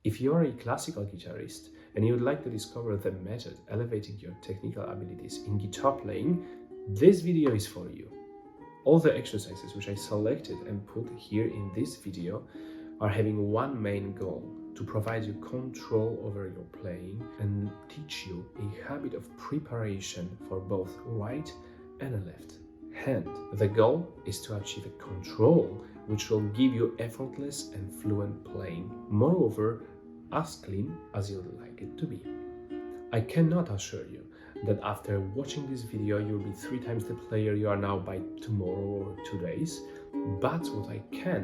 If you are a classical guitarist and you would like to discover the method elevating your technical abilities in guitar playing, this video is for you. All the exercises which I selected and put here in this video are having one main goal: to provide you control over your playing and teach you a habit of preparation for both right and left hand. The goal is to achieve a control which will give you effortless and fluent playing, moreover, as clean as you would like it to be. I cannot assure you that after watching this video you'll be 3 times the player you are now by tomorrow or 2 days, but what I can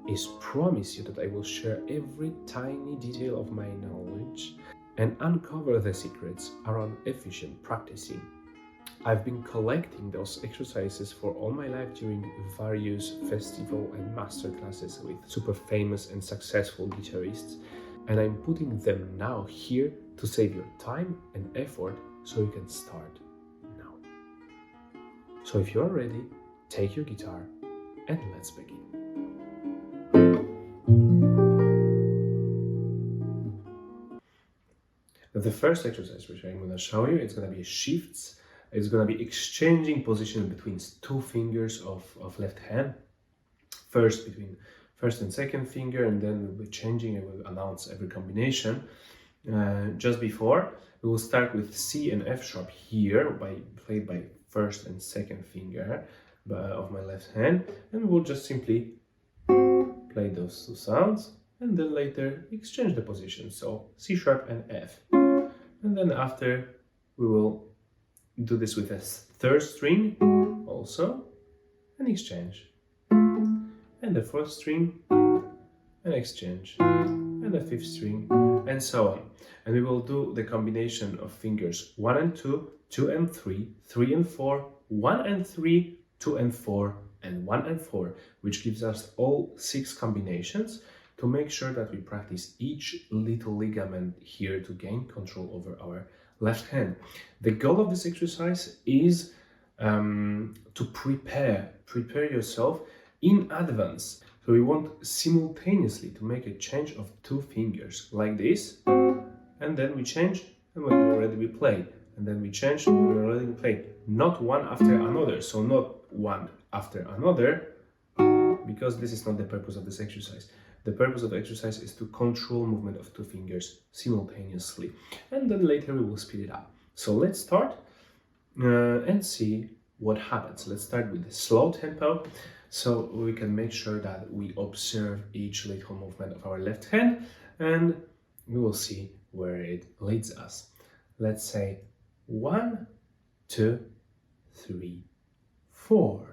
is promise you that I will share every tiny detail of my knowledge and uncover the secrets around efficient practicing. I've been collecting those exercises for all my life during various festival and master classes with super famous and successful guitarists, and I'm putting them now here to save your time and effort so you can start now. So if you are ready, take your guitar and let's begin. The first exercise which I'm going to show you, it's going to be shifts. It's going to be exchanging position between 2 fingers of left hand. First between first and second finger, and then we'll be changing and we'll announce every combination. Just before, we will start with C and F sharp here, played by first and second finger of my left hand, and we'll just simply play those 2 sounds, and then later exchange the position, so C sharp and F. And then after we will do this with a 3rd string also, and exchange, and the 4th string and exchange, and the 5th string, and so on. And we will do the combination of fingers 1 and 2, 2 and 3, 3 and 4, 1 and 3, 2 and 4, and 1 and 4, which gives us all 6 combinations to make sure that we practice each little ligament here to gain control over our left hand. The goal of this exercise is to prepare yourself in advance. So we want simultaneously to make a change of 2 fingers like this, and then we change, and when we're ready we play, and then we change, and when we're ready we play, not one after another. So not one after another, because this is not the purpose of this exercise. The purpose of the exercise is to control movement of 2 fingers simultaneously, and then later we will speed it up. So let's start and see what happens. Let's start with the slow tempo, so we can make sure that we observe each little movement of our left hand, and we will see where it leads us. Let's say 1, 2, 3, 4.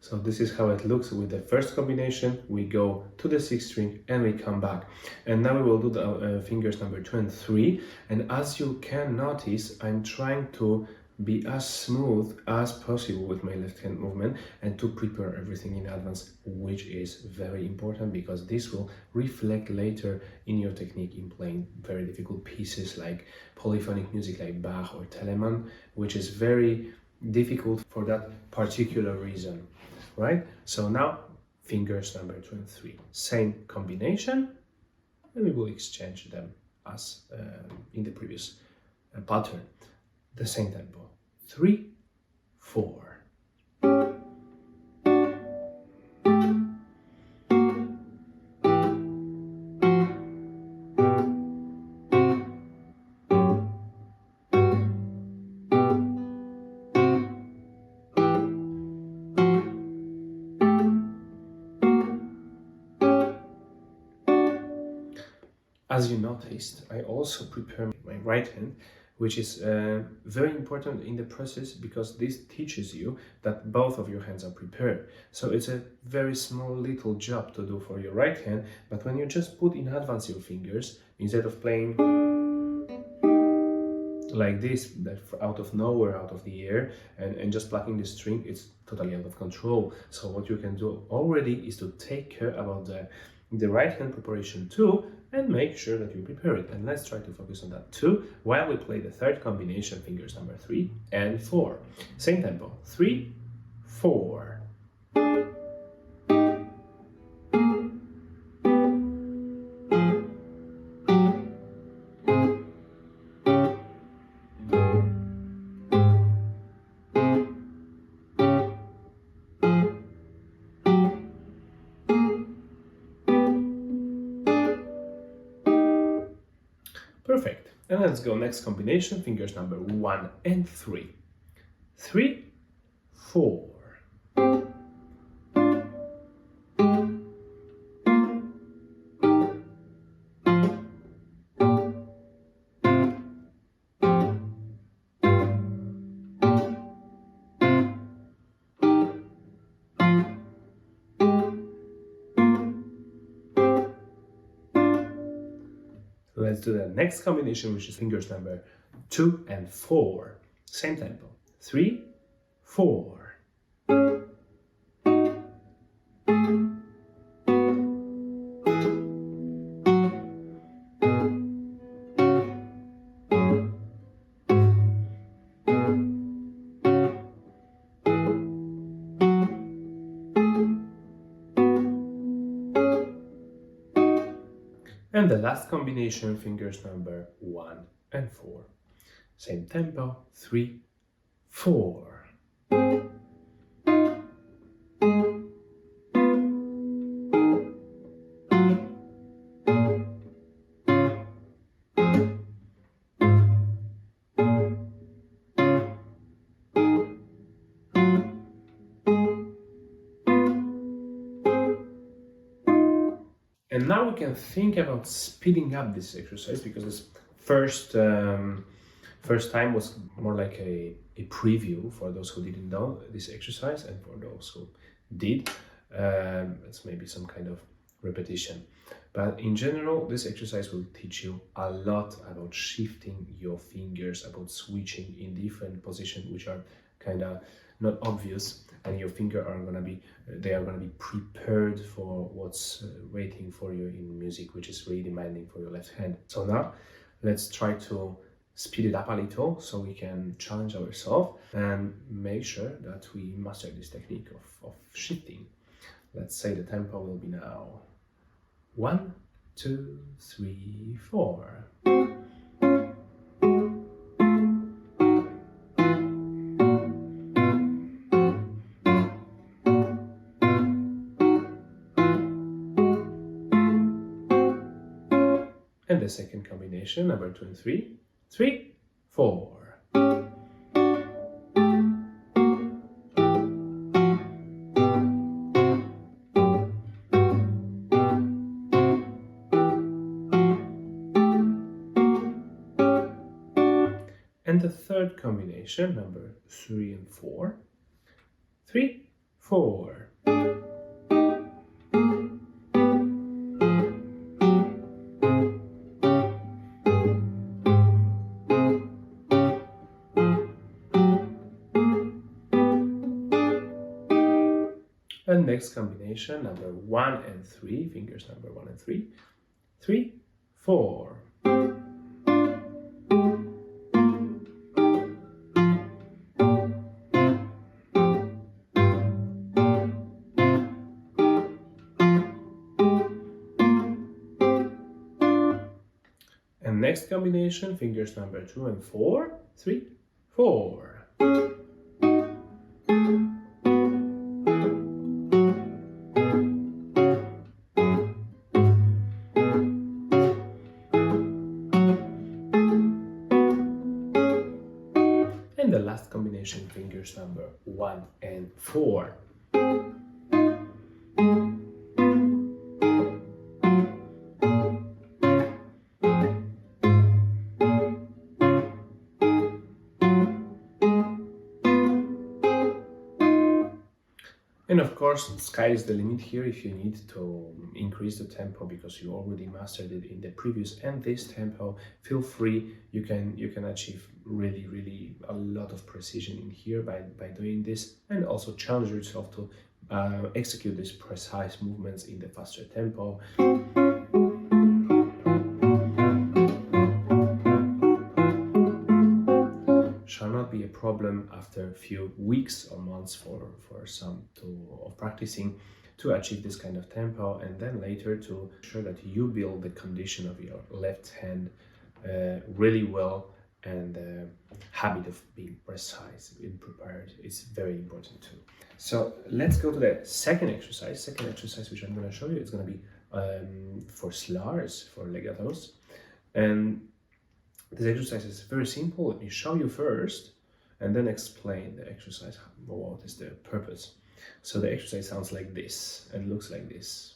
So this is how it looks with the first combination. We go to the 6th string and we come back. And now we will do the fingers number 2 and 3. And as you can notice, I'm trying to be as smooth as possible with my left hand movement and to prepare everything in advance, which is very important because this will reflect later in your technique in playing very difficult pieces like polyphonic music like Bach or Telemann, which is very difficult for that particular reason. Right? So now fingers number 2 and 3, same combination, and we will exchange them as in the previous pattern. The same tempo, 3, 4. As you noticed, I also prepare my right hand, which is very important in the process because this teaches you that both of your hands are prepared. So it's a very small little job to do for your right hand, but when you just put in advance your fingers, instead of playing like this, that out of nowhere, out of the air, and just plucking the string, it's totally out of control. So what you can do already is to take care about the right hand preparation too, and make sure that you prepare it. And let's try to focus on that too while we play the third combination, fingers number 3 and 4. Same tempo, 3, 4. Perfect. And let's go next combination, fingers number 1 and 3. 3, 4. Let's do the next combination, which is fingers number 2 and 4. Same tempo. 3, 4. And the last combination, fingers number 1 and 4. Same tempo, 3, 4. And now we can think about speeding up this exercise, because this first time was more like a preview for those who didn't know this exercise, and for those who did, it's maybe some kind of repetition. But in general, this exercise will teach you a lot about shifting your fingers, about switching in different positions which are kind of not obvious, and your fingers are gonna be prepared for what's waiting for you in music, which is really demanding for your left hand. So now let's try to speed it up a little so we can challenge ourselves and make sure that we master this technique of shifting. Let's say the tempo will be now 1, 2, 3, 4. And the second combination, number 2 and 3. 3, 4. And the third combination, number 3 and 4. 3, 4. And next combination, number 1 and 3, fingers number 1 and 3. 3, 4. And next combination, fingers number 2 and 4. 3, 4. And the last combination, fingers number 1 and 4. And of course, sky is the limit here. If you need to increase the tempo because you already mastered it in the previous and this tempo, feel free. You can achieve really a lot of precision in here by doing this, and also challenge yourself to execute these precise movements in the faster tempo. Shall not be a problem after a few weeks or months for some of practicing to achieve this kind of tempo, and then later to ensure that you build the condition of your left hand really well, and the habit of being precise and prepared is very important too. So let's go to the second exercise. Second exercise which I'm going to show you is going to be for slurs, for legatos. And this exercise is very simple. Let me show you first and then explain the exercise, what is the purpose. So the exercise sounds like this and looks like this.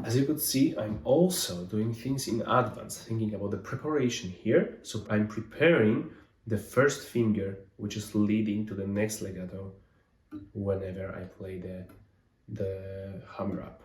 As you could see, I'm also doing things in advance, thinking about the preparation here. So I'm preparing the first finger, which is leading to the next legato whenever I play the hammer up.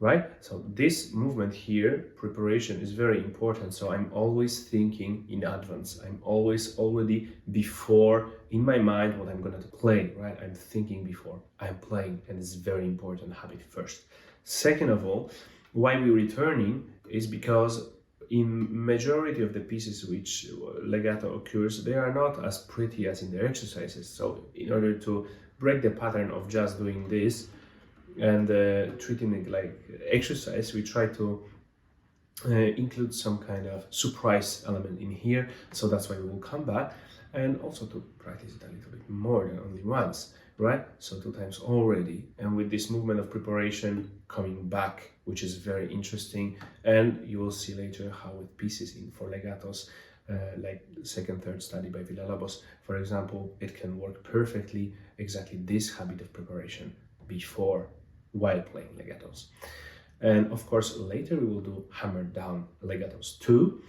Right? So this movement here, preparation, is very important. So I'm always thinking in advance. I'm always already before in my mind what I'm going to play, right? I'm thinking before I'm playing, and it's very important habit first. Second of all, why we're returning is because in majority of the pieces which legato occurs, they are not as pretty as in the exercises. So in order to break the pattern of just doing this and treating it like exercise, we try to include some kind of surprise element in here. So that's why we will come back, and also to practice it a little bit more than only once, right? So 2 times already, and with this movement of preparation coming back, which is very interesting. And you will see later how with pieces in for legatos, like second, third study by Villalobos, for example, it can work perfectly, exactly this habit of preparation before, while playing legatos. And of course, later we will do hammer down legatos too.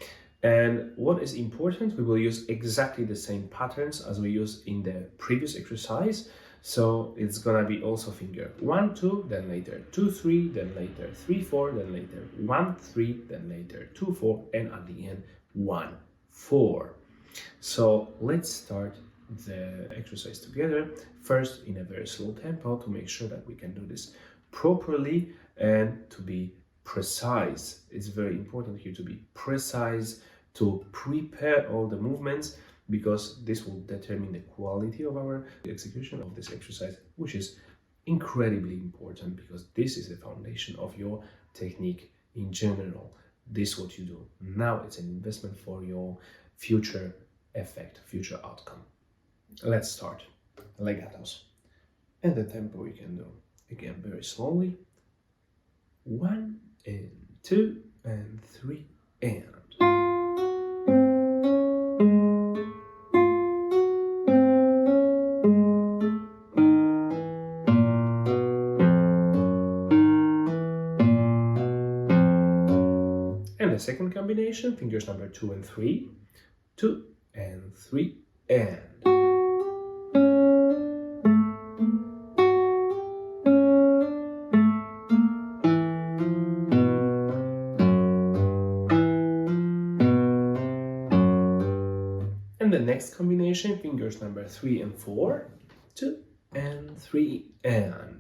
And what is important, we will use exactly the same patterns as we used in the previous exercise. So it's gonna be also finger 1, 2, then later 2, 3, then later 3, 4, then later 1, 3, then later 2, 4, and at the end 1, 4. So let's start the exercise together. First in a very slow tempo to make sure that we can do this properly and to be precise. It's very important here to be precise, to prepare all the movements, because this will determine the quality of our execution of this exercise, which is incredibly important because this is the foundation of your technique in general. This is what you do. Now it's an investment for your future effect, future outcome. Let's start. Legatos. And the tempo we can do again very slowly. 1 and 2 and 3 and. And the second combination, fingers number 2 and 3, 2 and 3 and. And the next combination, fingers number 3 and 4, 2 and 3 and.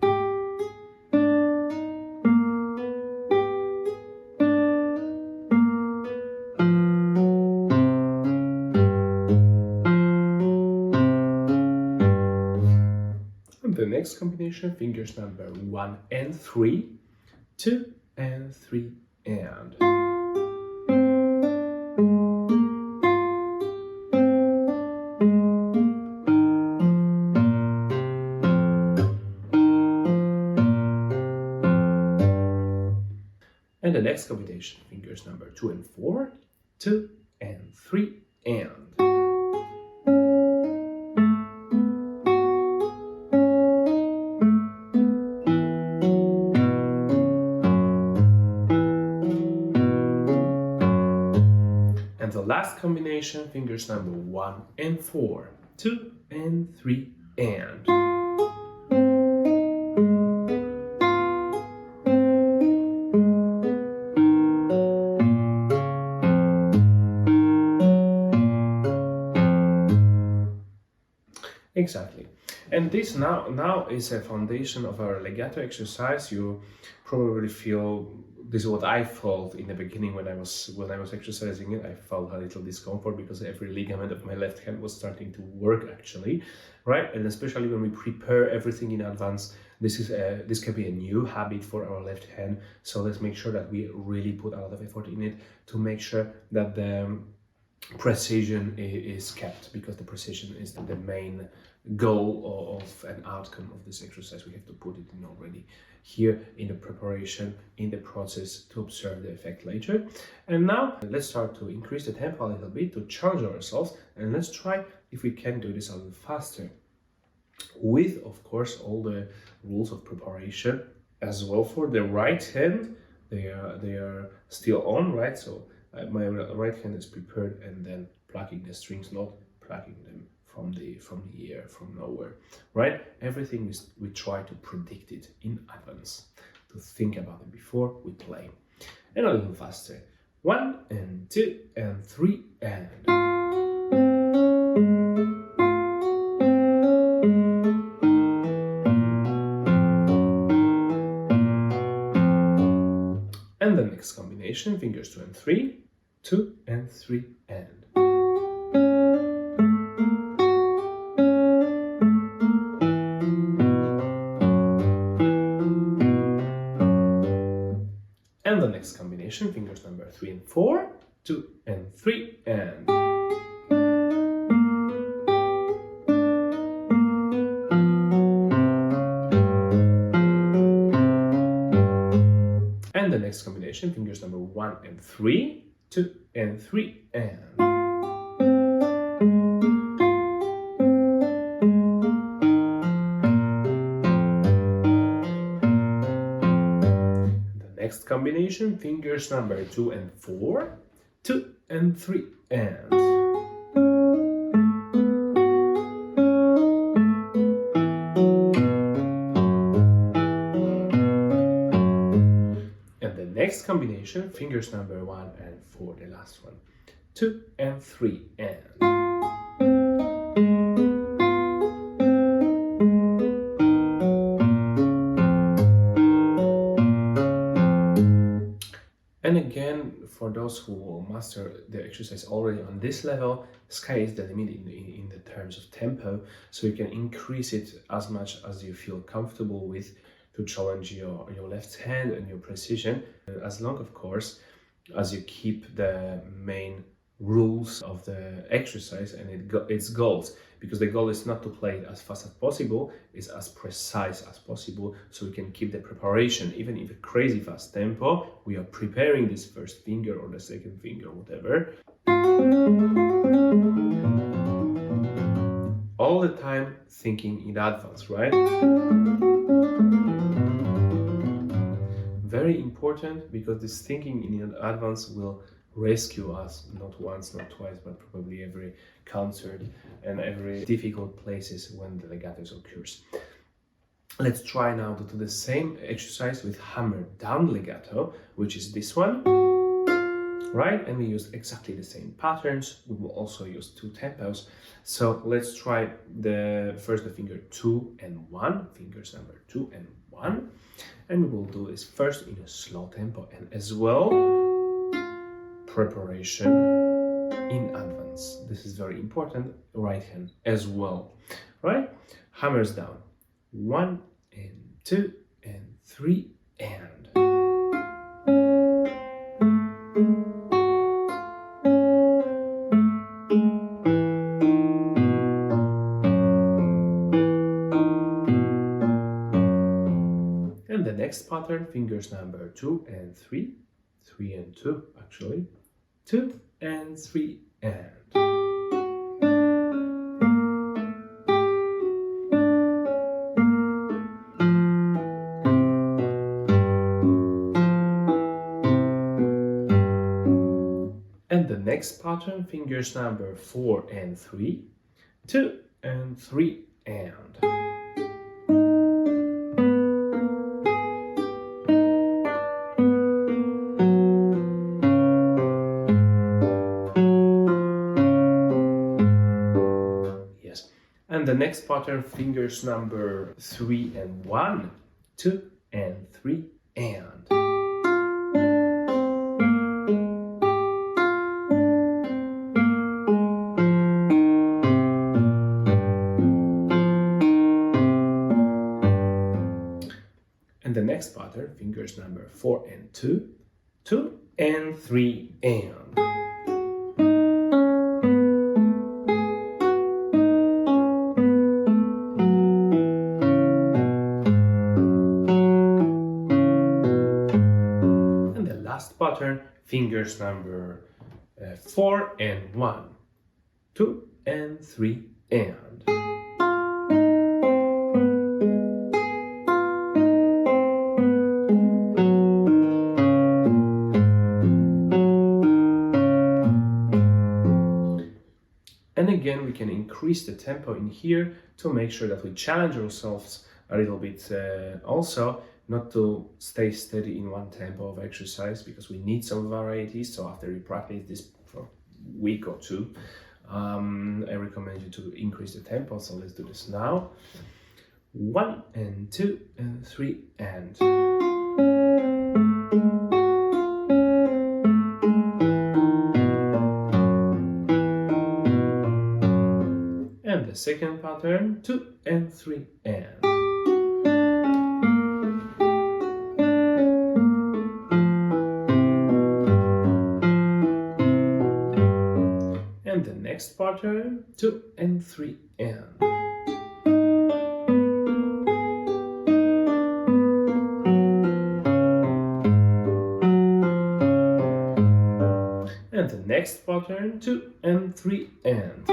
And the next combination, fingers number 1 and 3, 2 and 3 and. And the next combination, fingers number 2 and 4, 2 and 3 and. last combination, fingers number 1 and 4, 2 and 3 and. Exactly. And this now is a foundation of our legato exercise. You probably feel, this is what I felt in the beginning when I was exercising it. I felt a little discomfort because every ligament of my left hand was starting to work actually, right? And especially when we prepare everything in advance, this can be a new habit for our left hand. So let's make sure that we really put a lot of effort in it to make sure that the precision is kept, because the precision is the main goal of an outcome of this exercise. We have to put it in already here in the preparation, in the process, to observe the effect later. And now let's start to increase the tempo a little bit, to challenge ourselves, and let's try if we can do this a little faster, with of course all the rules of preparation as well. For the right hand, they are still on, right? So my right hand is prepared, and then plucking the strings, not plucking them from the air, from nowhere, right? Everything is, we try to predict it in advance, to think about it before we play. And a little faster. 1 and 2 and 3 and. And the next combination, fingers 2 and 3, 2 and 3 and. And the next combination, fingers number 3 and 4, 2 and 3 and. And the next combination, fingers number 1 and 3, 2 and 3 and. Next combination, fingers number 2 and 4, 2 and 3 and. And the next combination, fingers number 1 and 4, the last one, 2 and 3 and. And again, for those who will master the exercise already on this level, sky is the limit in the terms of tempo, so you can increase it as much as you feel comfortable with, to challenge your left hand and your precision, as long, of course, as you keep the main rules of the exercise and its goals, because the goal is not to play it as fast as possible, it's as precise as possible, so we can keep the preparation. Even if a crazy fast tempo, we are preparing this first finger or the second finger, whatever, all the time thinking in advance, right? Very important, because this thinking in advance will rescue us, not once, not twice, but probably every concert and every difficult places when the legatos occurs. Let's try now to do the same exercise with hammer down legato, which is this one, right? And we use exactly the same patterns. We will also use 2 tempos. So let's try the finger 2 and 1, fingers number 2 and 1. And we will do this first in a slow tempo, and as well, preparation in advance. This is very important. Right hand as well, right? Hammers down. 1 and 2 and 3 and. And the next pattern, fingers number 2 and 3, 3 and 2 actually, 2 and 3 and. And the next next pattern, fingers number 4 and 3, 2 and 3 and. Yes, and the next pattern, fingers number 3 and 1, 2 and 3 and. And the next pattern, fingers number 4 and 2, 2 and 3 and. And the last pattern, fingers number 4 and 1, 2 and 3 and. And again, we can increase the tempo in here to make sure that we challenge ourselves a little bit also, not to stay steady in one tempo of exercise, because we need some varieties. So after you practice this for a week or two, I recommend you to increase the tempo. So let's do this now. 1 and 2 and 3 and. And the second pattern, 2 and 3 and. And the next pattern, 2 and 3 and. And the next pattern, 2 and 3 and.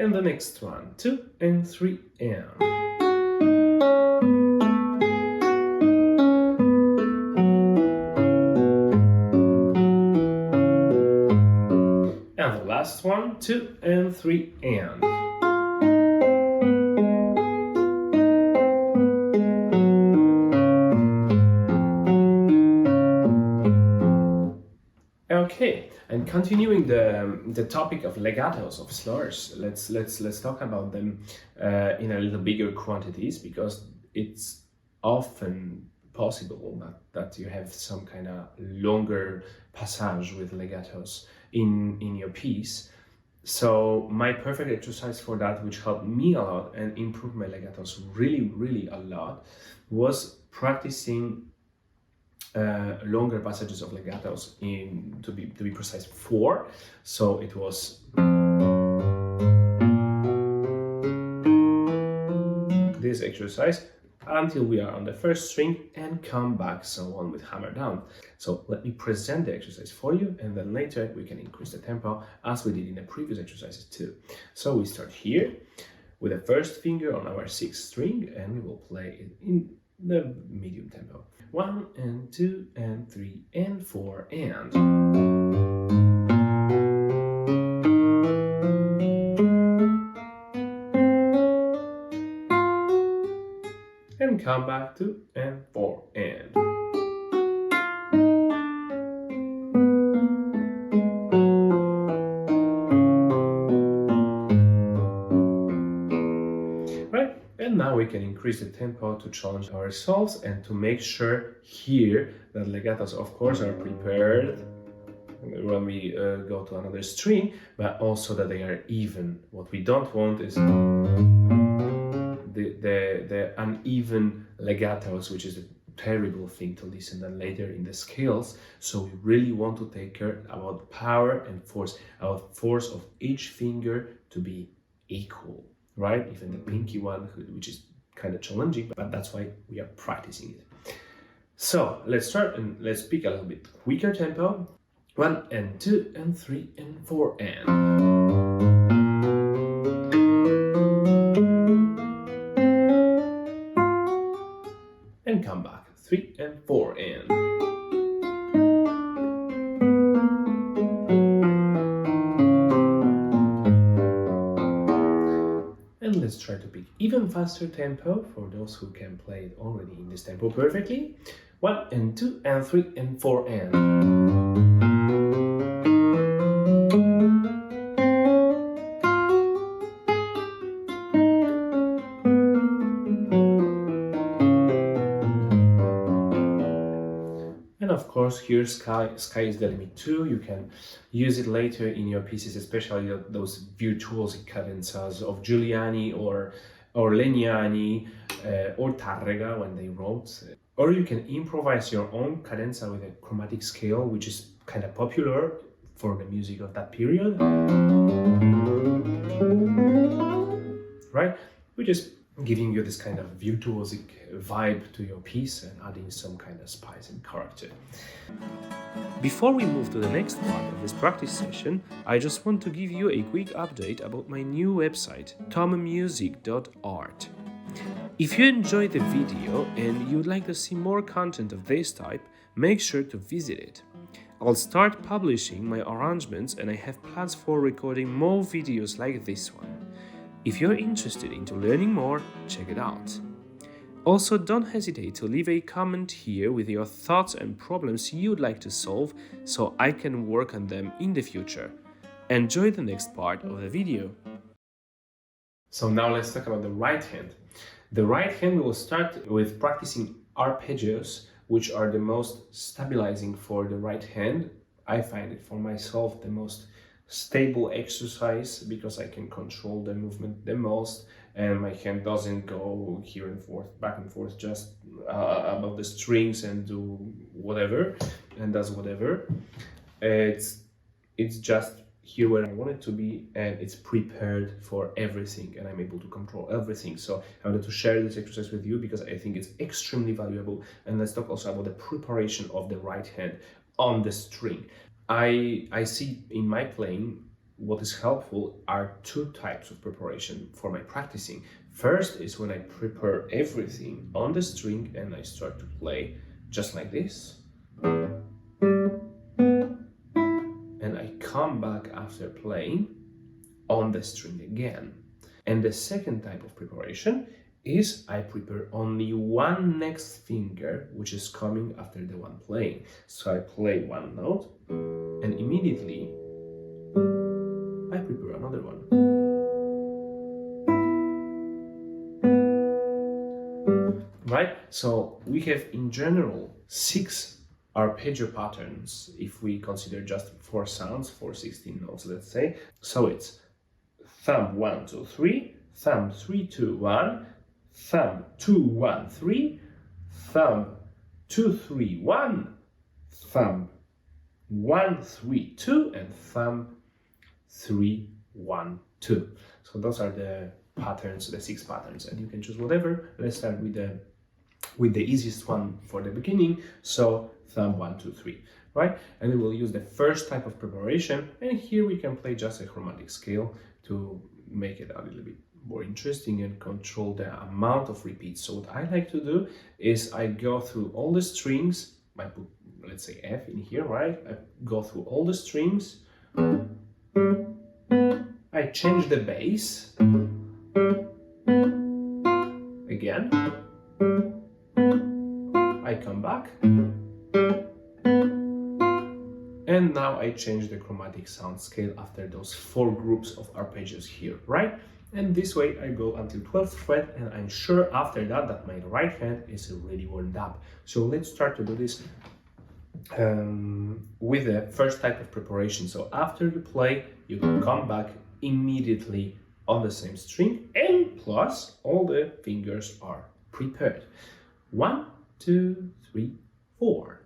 And the next one, 2 and 3 and. And the last one, 2 and 3 and. Okay, and continuing the topic of legatos, of slurs, let's talk about them in a little bigger quantities, because it's often possible that you have some kind of longer passage with legatos in your piece. So my perfect exercise for that, which helped me a lot and improved my legatos really a lot, was practicing longer passages of legatos, to be precise, 4. So it was this exercise until we are on the first string and come back, so on, with hammer down. So let me present the exercise for you, and then later we can increase the tempo as we did in the previous exercises too. So we start here with the first finger on our 6th string, and we will play it in the medium tempo. 1 and 2 and 3 and 4 and. And come back, 2 and 4 and. Right, and now we can increase the tempo to challenge ourselves and to make sure here that legatos, of course, are prepared when we go to another string, but also that they are even. What we don't want is the uneven legatos, which is a terrible thing to listen then later in the scales. So we really want to take care about power and force, about force of each finger to be equal, right? Even the pinky one, which is kind of challenging, but that's why we are practicing it. So let's start and let's pick a little bit quicker tempo. 1 and 2 and 3 and 4 and. 3 and 4 and. And let's try to pick even faster tempo for those who can play it already in this tempo perfectly. 1 and 2 and 3 and 4 and. And of course, here sky is the limit too. You can use it later in your pieces, especially those virtuosic cadenzas of Giuliani or Legnani or Tarrega when they wrote. Or you can improvise your own cadenza with a chromatic scale, which is kind of popular for the music of that period. Right? Which is giving you this kind of virtuosic vibe to your piece and adding some kind of spice and character. Before we move to the next part of this practice session, I just want to give you a quick update about my new website, tommusic.art. If you enjoyed the video and you'd like to see more content of this type, make sure to visit it. I'll start publishing my arrangements and I have plans for recording more videos like this one. If you're interested into learning more, check it out. Also, don't hesitate to leave a comment here with your thoughts and problems you'd like to solve so I can work on them in the future. Enjoy the next part of the video. So now let's talk about the right hand. The right hand, we will start with practicing arpeggios, which are the most stabilizing for the right hand. I find it for myself the most stable exercise because I can control the movement the most and my hand doesn't go here and forth, back and forth, just above the strings and do whatever and does whatever. It's just here where I want it to be and it's prepared for everything and I'm able to control everything. So I wanted to share this exercise with you because I think it's extremely valuable. And let's talk also about the preparation of the right hand on the string. I see in my playing what is helpful are two types of preparation for my practicing. First is when I prepare everything on the string and I start to play just like this. And I come back after playing on the string again. And the second type of preparation is I prepare only one next finger, which is coming after the one playing. So I play one note and immediately I prepare another one. Right? So we have in general 6 arpeggio patterns if we consider just 4 sounds for 16 notes, let's say. So it's thumb 1, 2, 3, thumb 3, 2, 1, thumb 2, 1, 3, thumb 2, 3, 1, thumb 1, 3, 2, and thumb 3, 1, 2. So those are the patterns, the 6 patterns, and you can choose whatever. Let's start with the easiest one for the beginning. So thumb 1, 2, 3, right? And we will use the first type of preparation, and here we can play just a chromatic scale to make it a little bit more interesting and control the amount of repeats. So what I like to do is I go through all the strings. I put, let's say, F in here, right? I go through all the strings. I change the bass again. I come back. And now I change the chromatic sound scale after those 4 groups of arpeggios here, right? And this way I go until 12th fret, and I'm sure after that my right hand is already warmed up. So let's start to do this with the first type of preparation. So after you play, you can come back immediately on the same string, and plus all the fingers are prepared. 1, 2, 3, 4.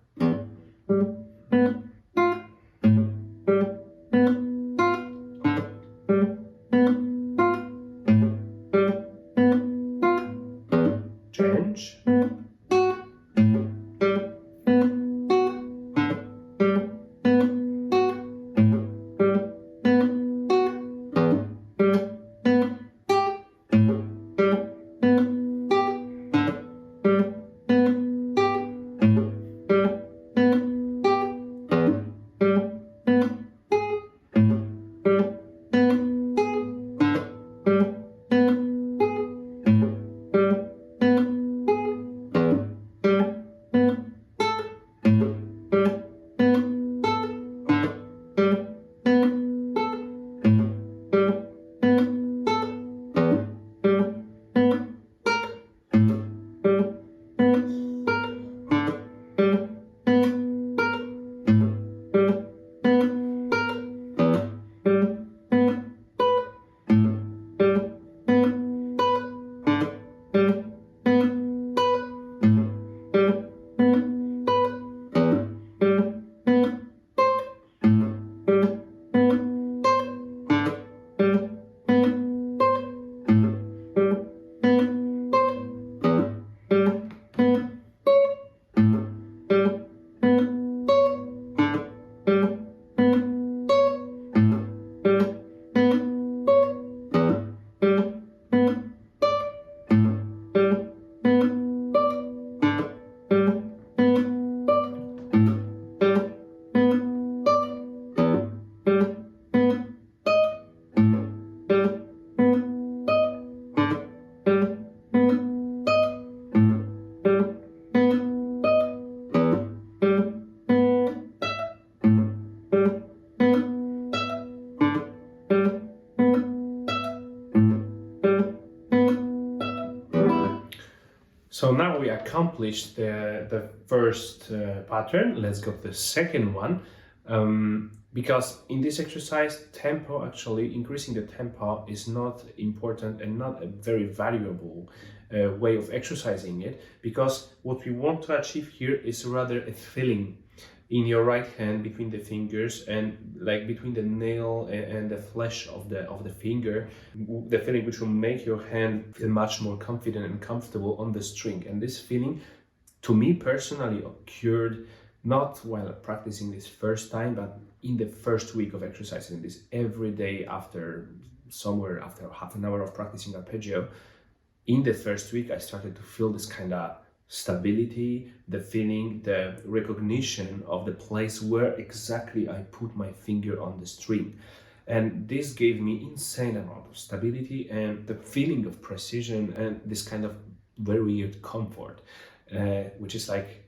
Change. So now we accomplished the first pattern. Let's go to the second one. Because in this exercise, tempo, actually increasing the tempo is not important and not a very valuable way of exercising it, because what we want to achieve here is rather a feeling in your right hand between the fingers and like between the nail and the flesh of the finger, the feeling which will make your hand feel much more confident and comfortable on the string. And this feeling, to me personally, occurred not while practicing this first time, but in the first week of exercising this every day after half an hour of practicing arpeggio. In the first week, I started to feel this kind of stability, the feeling, the recognition of the place where exactly I put my finger on the string. And this gave me insane amount of stability and the feeling of precision and this kind of very weird comfort, which is like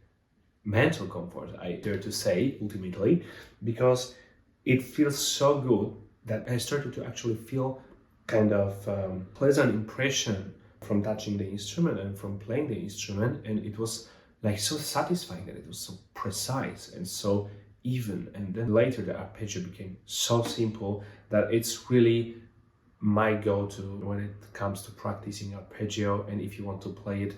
mental comfort, I dare to say, ultimately, because it feels so good that I started to actually feel kind of pleasant impression from touching the instrument and from playing the instrument, and it was like so satisfying that it was so precise and so even. And then later the arpeggio became so simple that it's really my go-to when it comes to practicing arpeggio. And if you want to play it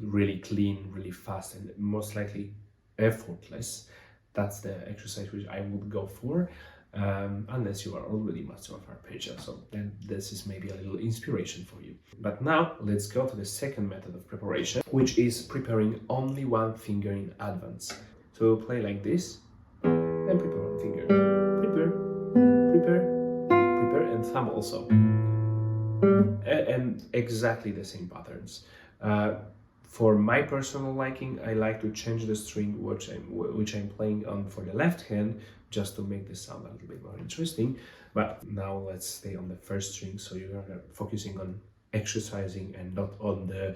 really clean, really fast, and most likely effortless, that's the exercise which I would go for. Unless you are already master of arpeggio, so then this is maybe a little inspiration for you. But now let's go to the second method of preparation, which is preparing only one finger in advance. So we'll play like this and prepare one finger. Prepare, prepare, prepare, and thumb also. And exactly the same patterns. For my personal liking, I like to change the string which I'm playing on for the left hand, just to make the sound a little bit more interesting. But now let's stay on the first string, so you're focusing on exercising and not on the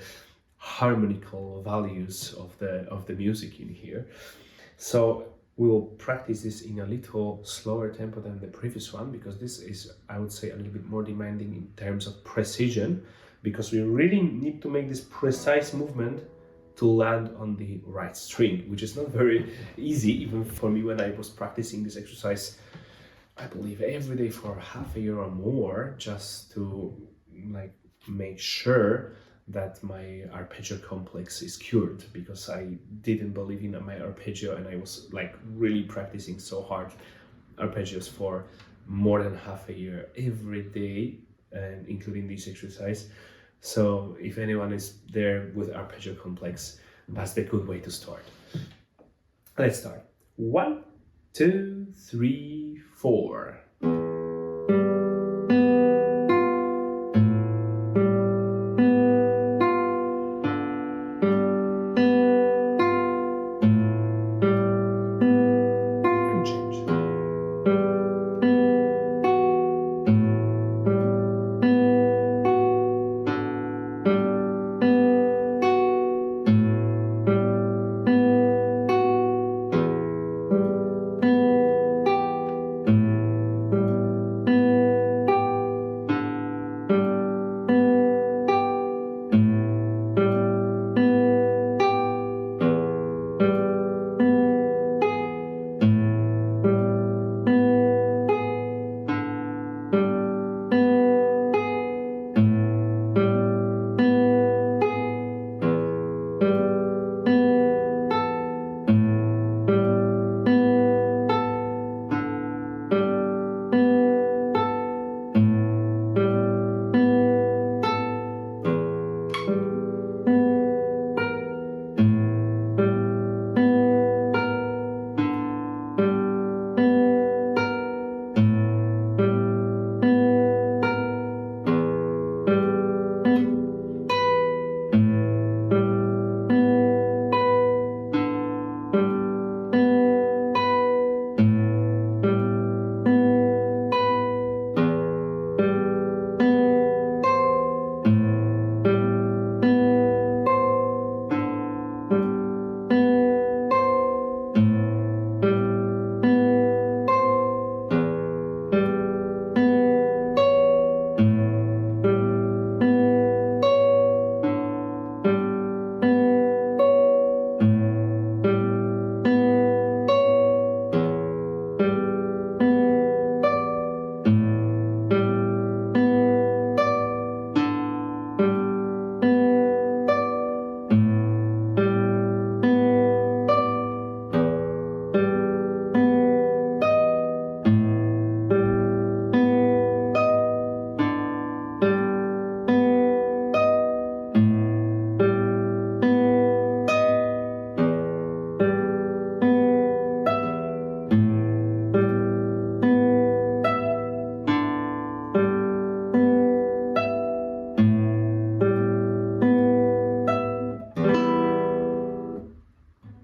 harmonical values of the music in here. So we'll practice this in a little slower tempo than the previous one, because this is, I would say, a little bit more demanding in terms of precision, because we really need to make this precise movement to land on the right string, which is not very easy, even for me when I was practicing this exercise, I believe every day for half a year or more, just to like make sure that my arpeggio complex is cured, because I didn't believe in my arpeggio and I was like really practicing so hard arpeggios for more than half a year every day, and including this exercise. So if anyone is there with arpeggio complex, that's the good way to start. Let's start. 1, 2, 3, 4.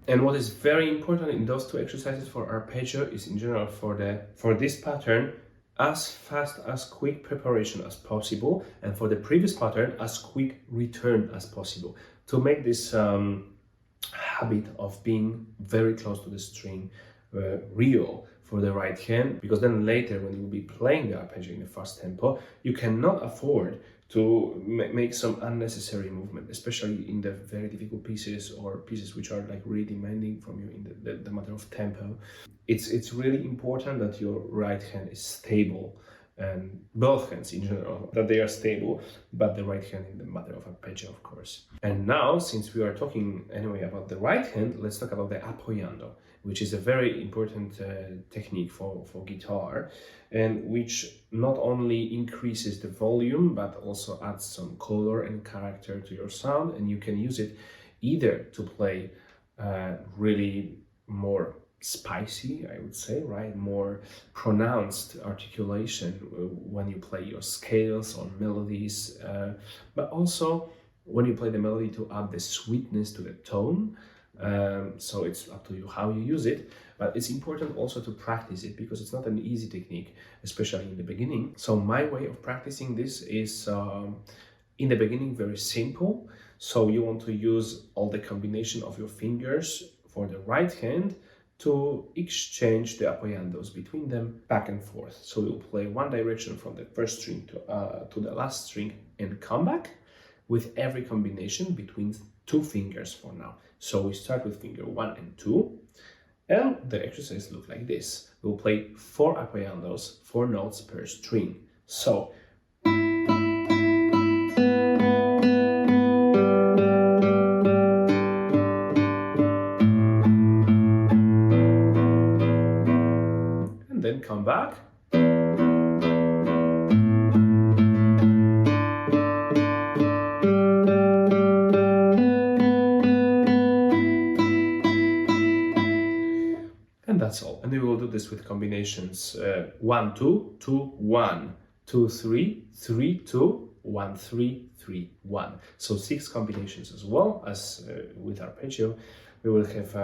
And what is very important in those two exercises for arpeggio is in general for this pattern, as fast as quick preparation as possible, and for the previous pattern, as quick return as possible, to make this habit of being very close to the string real for the right hand, because then later when you will be playing the arpeggio in a fast tempo, you cannot afford to make some unnecessary movement, especially in the very difficult pieces or pieces which are like really demanding from you in the matter of tempo. It's really important that your right hand is stable, and both hands in general, that they are stable, but the right hand in the matter of arpeggio, of course. And now, since we are talking anyway about the right hand, let's talk about the apoyando, which is a very important technique for guitar, and which not only increases the volume, but also adds some color and character to your sound, and you can use it either to play really more spicy, I would say, right? More pronounced articulation when you play your scales or melodies, but also when you play the melody to add the sweetness to the tone. So it's up to you how you use it, but it's important also to practice it because it's not an easy technique, especially in the beginning. So my way of practicing this is in the beginning very simple. So you want to use all the combination of your fingers for the right hand to exchange the apoyandos between them back and forth. So we'll play one direction from the first string to the last string and come back with every combination between two fingers for now. So we start with finger 1 and 2, and the exercise looks like this. We'll play 4 apoyandos, 4 notes per string. So then come back. And that's all. And we will do this with combinations 1, 2, 2, 1, 2, 3, 3, 2, 1, 3, 3, 1. So 6 combinations as well as with arpeggio. We will have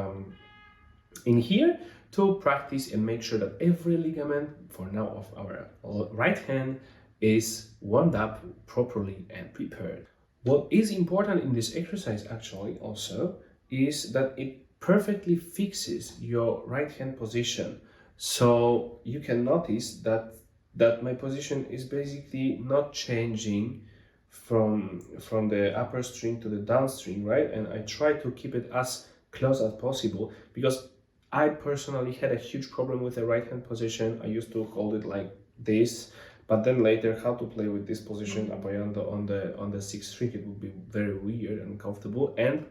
in here to practice and make sure that every ligament for now of our right hand is warmed up properly and prepared. What is important in this exercise actually also is that it perfectly fixes your right hand position. So you can notice that my position is basically not changing from the upper string to the down string, right? And I try to keep it as close as possible because I personally had a huge problem with the right hand position. I used to hold it like this, but then later how to play with this position apoyando on the 6th string, it would be very weird and uncomfortable and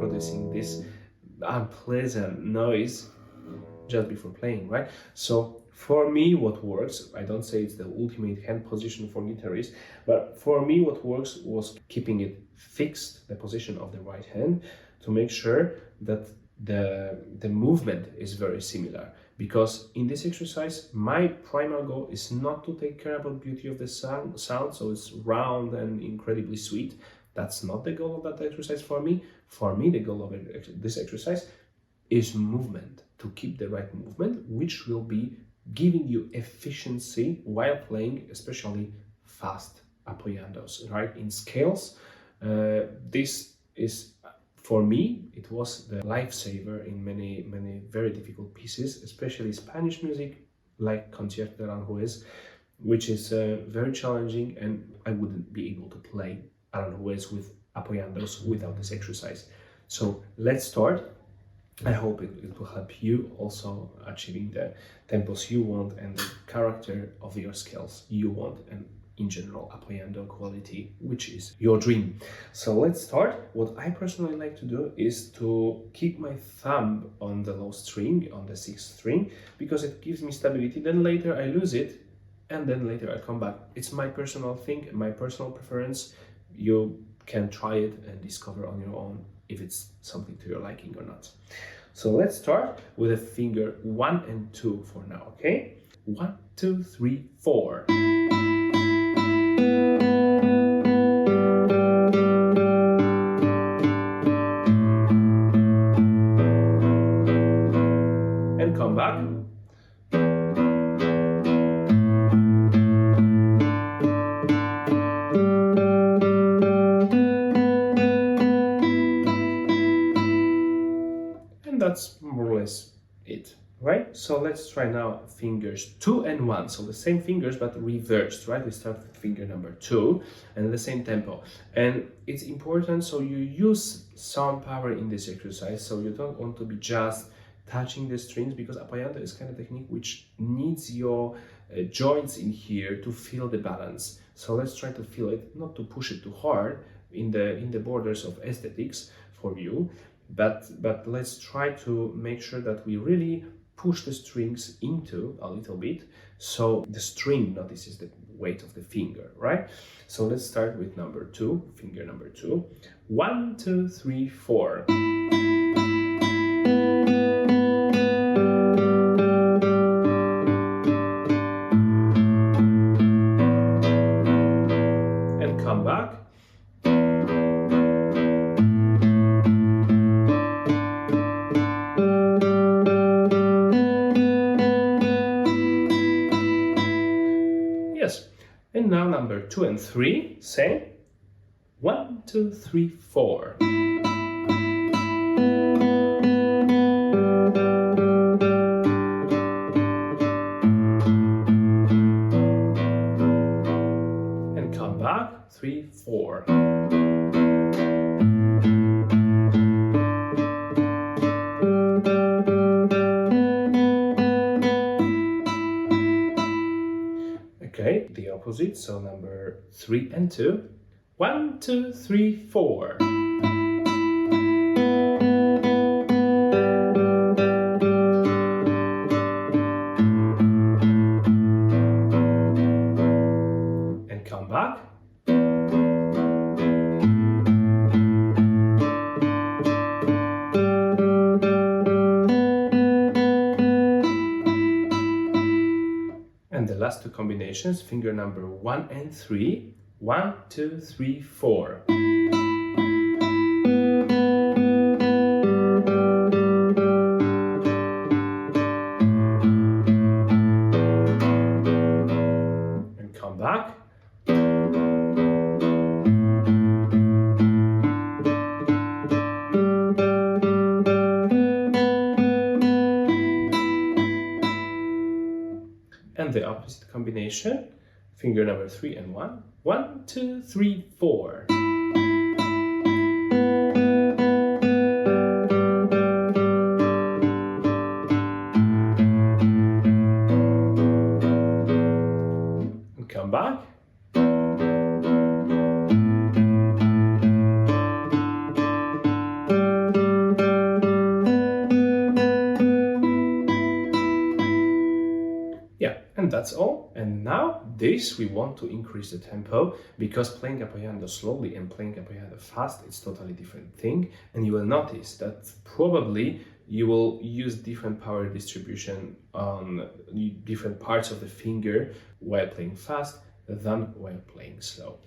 producing this unpleasant noise just before playing, right? So for me what works, I don't say it's the ultimate hand position for guitarists, but for me what works was keeping it fixed, the position of the right hand, to make sure that the movement is very similar, because in this exercise my primary goal is not to take care about beauty of the sound so it's round and incredibly sweet. That's not the goal of that exercise for me. For me, the goal of this exercise is movement, to keep the right movement, which will be giving you efficiency while playing, especially fast apoyandos, right? In scales, this is, for me, it was the lifesaver in many very difficult pieces, especially Spanish music, like Concierto de Aranjuez, which is very challenging, and I wouldn't be able to play Aranjuez with apoyandos without this exercise. So let's start. I hope it will help you also achieving the tempos you want and the character of your scales you want, and in general apoyando quality, which is your dream. So let's start. What I personally like to do is to keep my thumb on the low string, on the 6th string, because it gives me stability. Then later I lose it, and then later I come back. It's my personal thing, my personal preference. You can try it and discover on your own if it's something to your liking or not. So let's start with a finger 1 and 2 for now, okay? 1, 2, 3, 4. come back. And that's more or less it, right? So let's try now fingers 2 and 1. So the same fingers but reversed, right? We start with finger number 2 and the same tempo. And it's important, so you use some power in this exercise, so you don't want to be just touching the strings, because apoyando is kind of technique which needs your joints in here to feel the balance. So let's try to feel it, not to push it too hard in the borders of aesthetics for you, but let's try to make sure that we really push the strings into a little bit, so the string notices the weight of the finger, right? So let's start with number 2, finger number 2. 1, 2, 3, 4. And come back. Yes, and now number 2 and 3, same. 1, 2, 3, 4. And come back, 3, 4. Okay, the opposite, so number 3 and 2. 1, 2, 3, 4. And come back. And the last two combinations, finger number 1 and 3. 1, 2, 3, 4. And come back. And the opposite combination, finger number 3 and 1. 1, 2, 3, 4. And come back. Yeah, and that's all. And now this, we want to increase the tempo, because playing apoyando slowly and playing apoyando fast, it's totally different thing. And you will notice that probably you will use different power distribution on different parts of the finger while playing fast than while playing slow,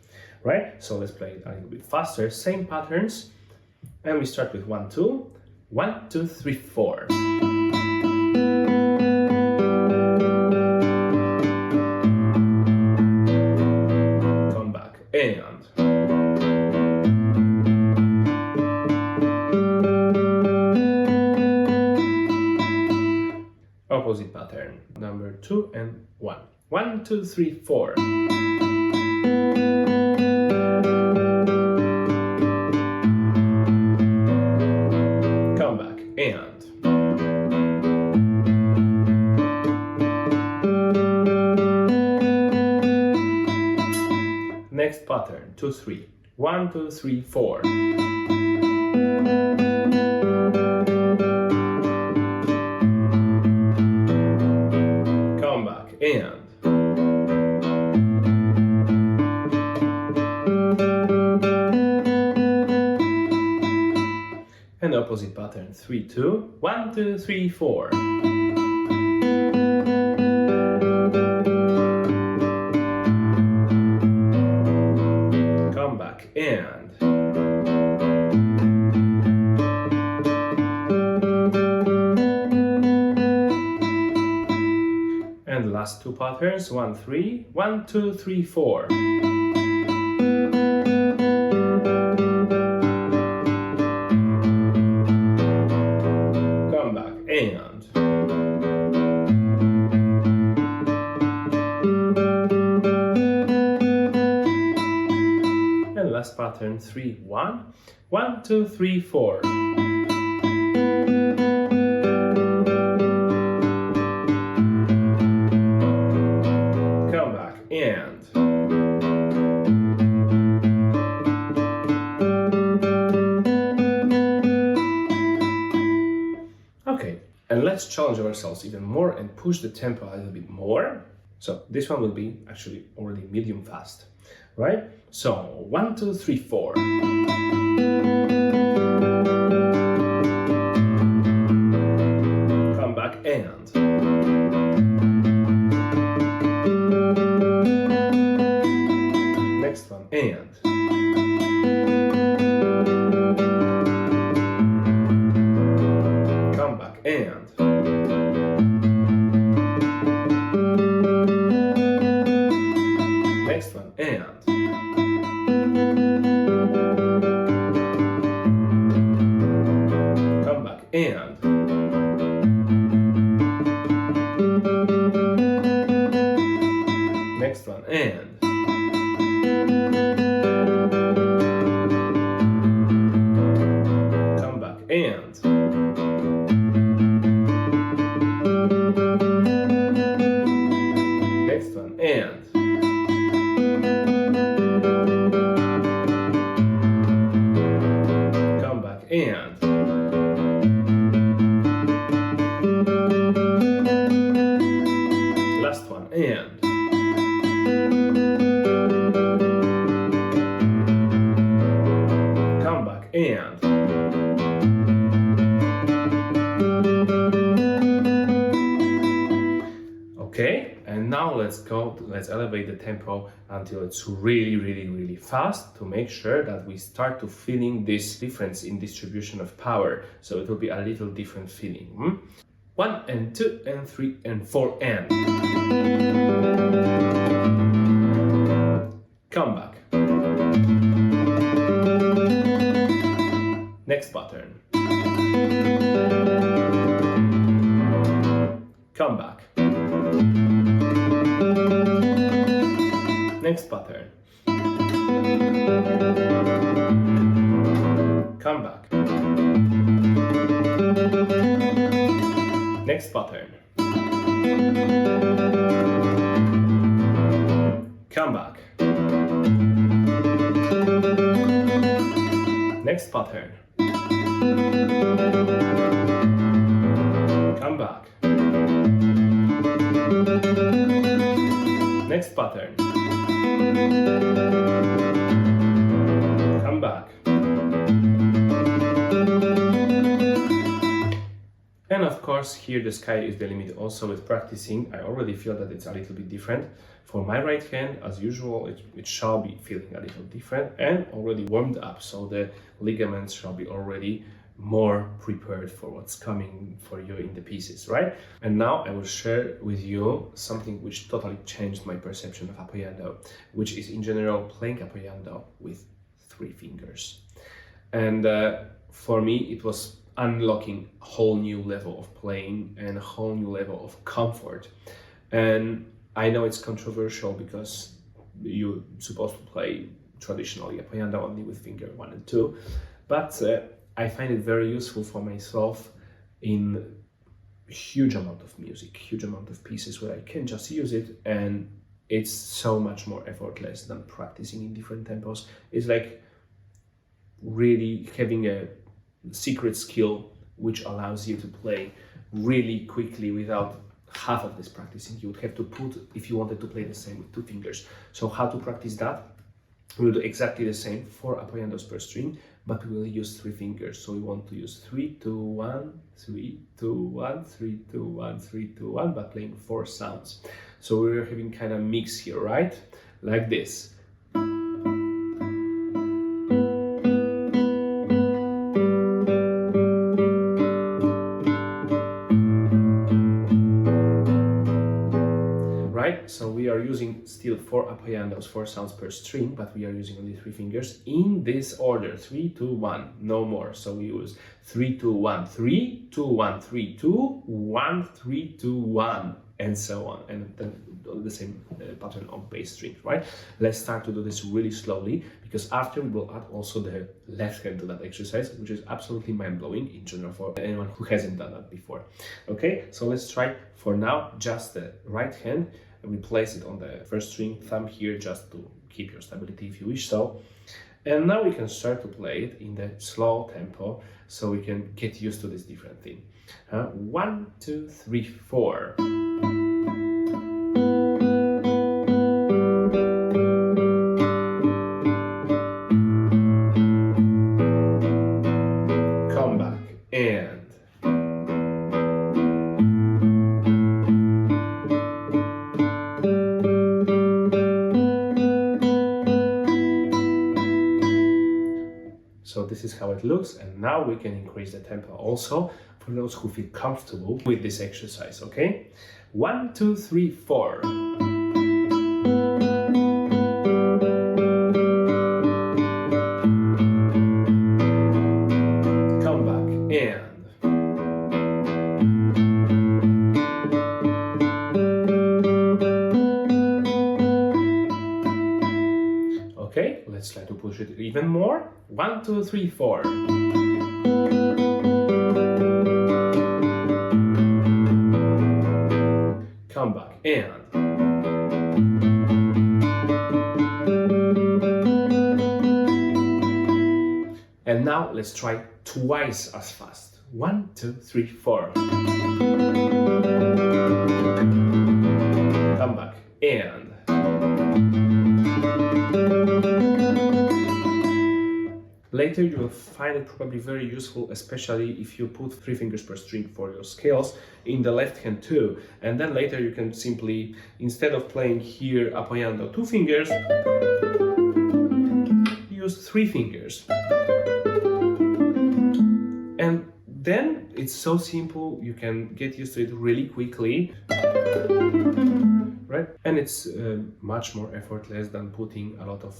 right? So let's play it a little bit faster, same patterns. And we start with 1, 2. 1, 2, 3, 4. And opposite pattern, number 2 and 1. 1, 2, 3, 4. Come back and next pattern, 2, 3. 1, 2, 3, 4. Come back and opposite pattern, 3, 2. 1, 2, 3, 4. Come back and last two patterns, 1, 3, 1, 2, 3, 4. Come back and last pattern 3, 1, 1, 2, 3, 4. Come back and okay, and let's challenge ourselves even more and push the tempo a little bit more. So this one will be actually already medium fast, right? So 1, 2, 3, 4. Come back and next one and come back and next one and come back and next one and come back and next one and come back and last one and come back and okay, and now let's elevate the tempo until it's really fast to make sure that we start to feeling this difference in distribution of power, so it will be a little different feeling. 1 and 2 and 3 and 4 and come back. Next pattern. Come back. Next pattern. Come back. Next pattern. Come back. Next pattern. Come back. Next pattern. Come back. And of course, here the sky is the limit also with practicing. I already feel that it's a little bit different. For my right hand, as usual, it shall be feeling a little different and already warmed up, so the ligaments shall be already more prepared for what's coming for you in the pieces, right? And now I will share with you something which totally changed my perception of apoyando, which is in general playing apoyando with 3 fingers. And for me, it was unlocking a whole new level of playing and a whole new level of comfort. And I know it's controversial because you're supposed to play traditionally apoyando only with finger 1 and 2, but I find it very useful for myself in huge amount of music, huge amount of pieces where I can just use it, and it's so much more effortless than practicing in different tempos. It's like really having a secret skill which allows you to play really quickly without half of this practicing. You would have to put, if you wanted to play the same with 2 fingers. So how to practice that? We will do exactly the same, 4 apoyandos per string, but we will use 3 fingers. So we want to use 3, 2, 1, 3, 2, 1, 3, 2, 1, 3, 2, 1, but playing 4 sounds. So we're having kind of mix here, right? Like this. right? So we are using still 4 apoyandos, 4 sounds per string, but we are using only 3 fingers in this order, 3, 2, 1, no more. So we use 3, 2, 1, 3, 2, 1, 3, 2, 1, 3, 2, 1, and so on. And then the same pattern on bass strings, right? Let's start to do this really slowly, because after we will add also the left hand to that exercise, which is absolutely mind-blowing in general for anyone who hasn't done that before. Okay, so let's try for now just the right hand. We place it on the first string, thumb here, just to keep your stability if you wish so. And now we can start to play it in the slow tempo, so we can get used to this different thing. 1, 2, 3, 4. Come back and so this is how it looks, and now we can increase the tempo also for those who feel comfortable with this exercise, okay? 1, 2, 3, 4. Come back and okay, let's try to push it even more. 1, 2, 3, 4. Come back and now let's try twice as fast. 1, 2, 3, 4. Come back and later you will find it probably very useful, especially if you put 3 fingers per string for your scales in the left hand too. And then later you can simply, instead of playing here apoyando 2 fingers, use 3 fingers. And then it's so simple, you can get used to it really quickly. Right? And it's much more effortless than putting a lot of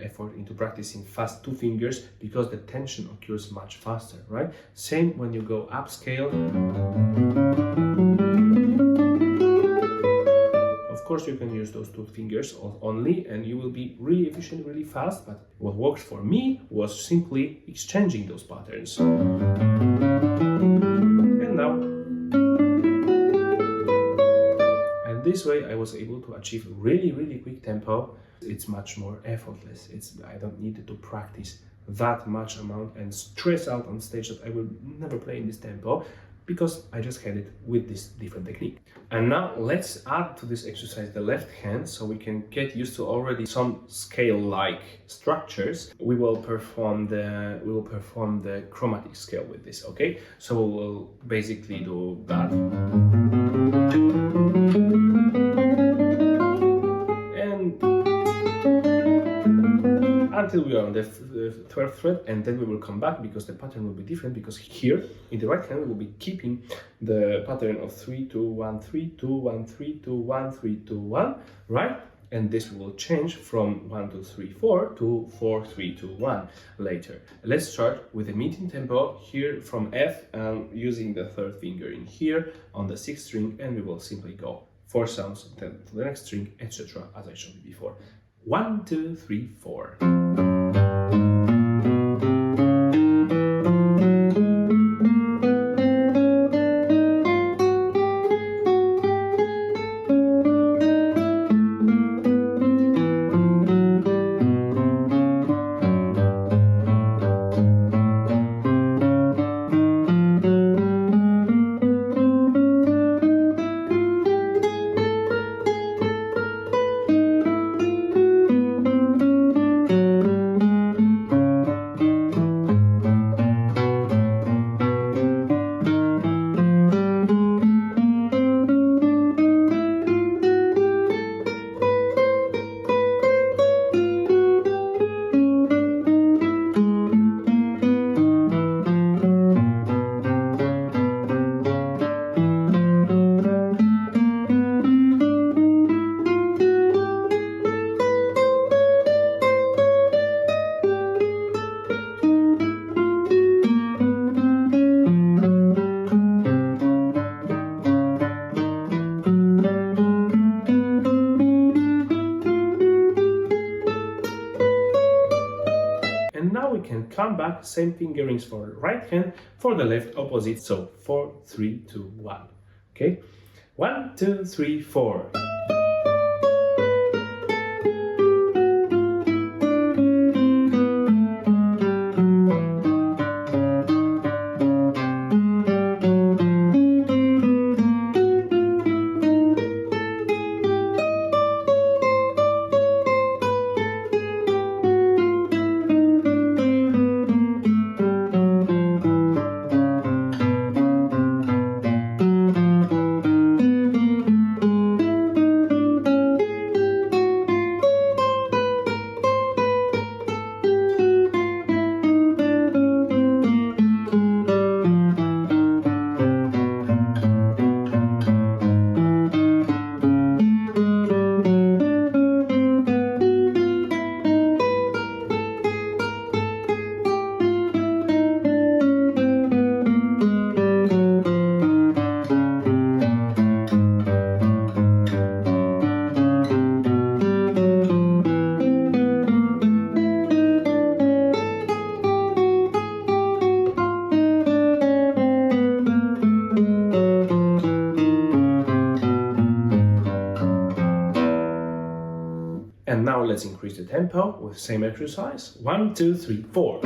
effort into practicing fast 2 fingers, because the tension occurs much faster, right? Same when you go upscale. Of course, you can use those 2 fingers only, and you will be really efficient, really fast. But what worked for me was simply exchanging those patterns. And now. This way I was able to achieve really quick tempo. It's much more effortless. I don't need to practice that much amount and stress out on stage that I will never play in this tempo, because I just had it with this different technique. And now let's add to this exercise the left hand, so we can get used to already some scale-like structures. We will perform the chromatic scale with this, okay? So we'll basically do that. Until we are on the 12th fret, and then we will come back, because the pattern will be different, because here in the right hand we will be keeping the pattern of 3, 2, 1, 3, 2, 1, 3, 2, 1, 3, 2, 1, right? And this will change from 1, 2, 3, 4 to 4, 3, 2, 1 later. Let's start with the meeting tempo here from F, using the 3rd finger in here on the 6th string, and we will simply go 4 sounds, then to the next string, etc., as I showed you before. 1, 2, 3, 4. come back, same fingerings for right hand, for the left opposite. So 4, 3, 2, 1. Okay, 1, 2, 3, 4. And now let's increase the tempo with same exercise. 1, 2, 3, 4.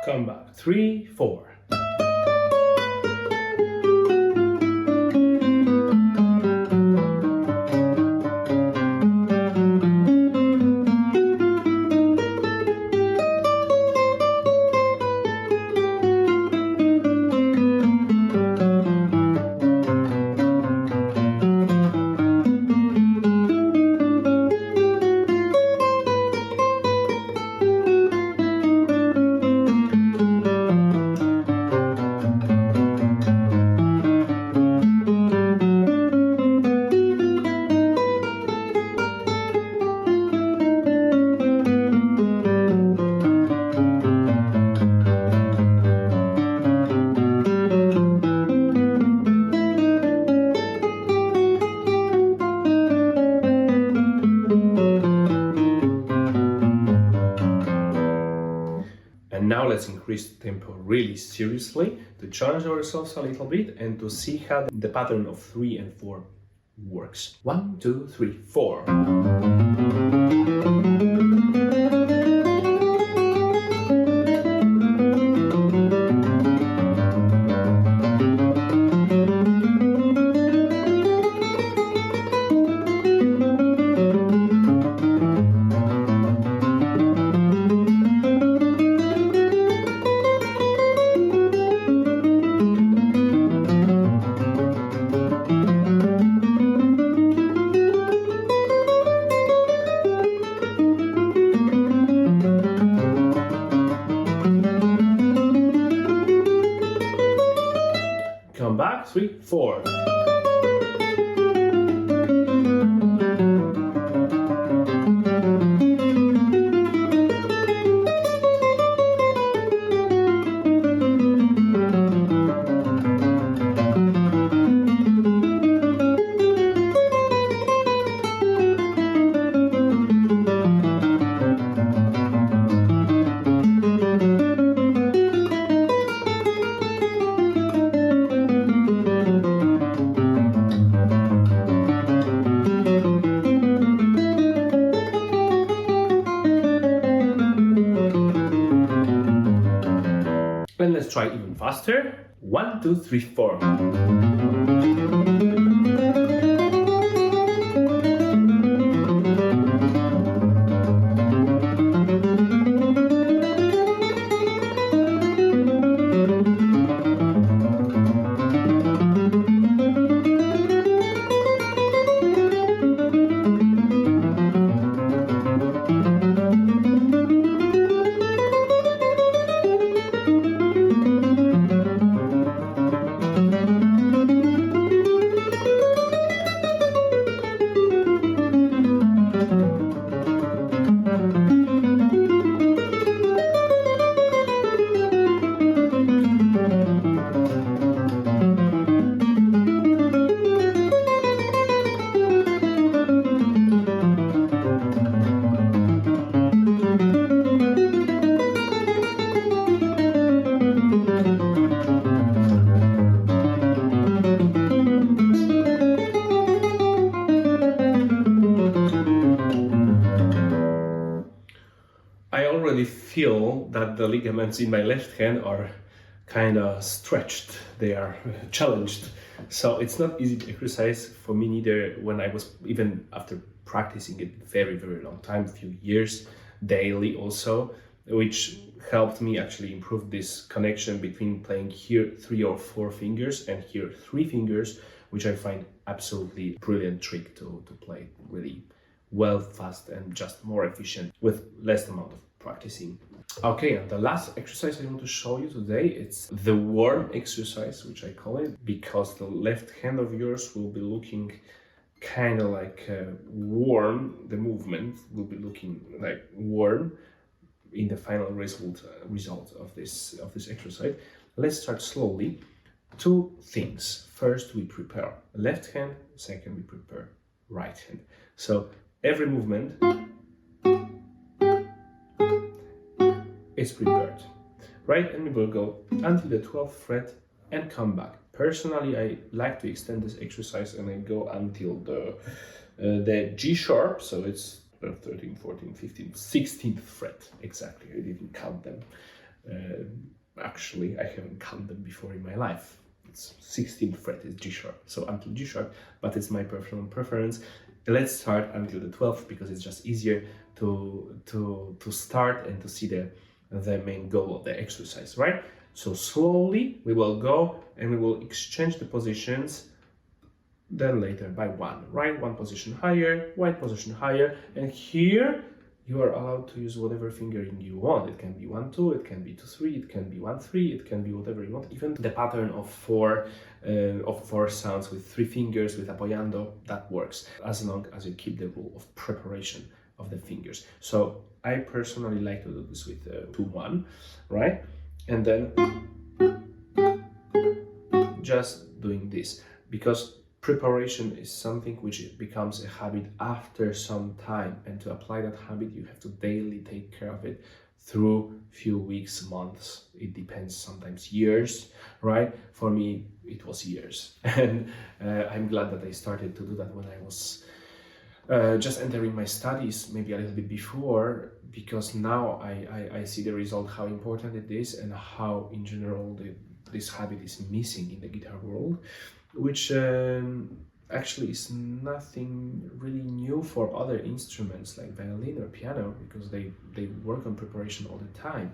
Come back, 3, 4. And now let's increase the tempo really seriously to challenge ourselves a little bit and to see how the pattern of 3 and 4 works. 1, 2, 3, 4. Come back, 3, 4. And let's try even faster. 1, 2, 3, 4. I already feel that the ligaments in my left hand are kind of stretched, they are challenged. So it's not easy to exercise for me neither, when I was, even after practicing it very, very long time, few years, daily also, which helped me actually improve this connection between playing here 3 or 4 fingers and here 3 fingers, which I find absolutely brilliant trick to play really well, fast, and just more efficient with less amount of practicing. Okay, and the last exercise I want to show you today, it's the warm exercise, which I call it, because the left hand of yours will be looking kind of like warm. The movement will be looking like warm in the final result of this exercise. Let's start slowly. 2 things. First, we prepare left hand. Second, we prepare right hand. So every movement is prepared, right? And we will go until the 12th fret and come back. Personally, I like to extend this exercise and I go until the G sharp, so it's 13, 14, 15, 16th fret, exactly. I didn't count them. Actually, I haven't counted them before in my life. It's 16th fret is G sharp, so until G sharp, but it's my personal preference. Let's start until the 12th because it's just easier to start and to see the main goal of the exercise, right? So slowly we will go and we will exchange the positions, then later by 1, right? 1 position higher, 1 position higher, and here you are allowed to use whatever fingering you want. It can be 1, 2, it can be 2, 3, it can be 1, 3, it can be whatever you want. Even the pattern of 4 sounds with 3 fingers with apoyando, that works as long as you keep the rule of preparation of the fingers. So I personally like to do this with 2, 1, right? And then just doing this, because preparation is something which becomes a habit after some time, and to apply that habit you have to daily take care of it through few weeks, months, it depends, sometimes years, right? For me it was years, and I'm glad that I started to do that when I was just entering my studies, maybe a little bit before, because now I see the result, how important it is, and how in general this habit is missing in the guitar world, which actually is nothing really new for other instruments like violin or piano, because they work on preparation all the time,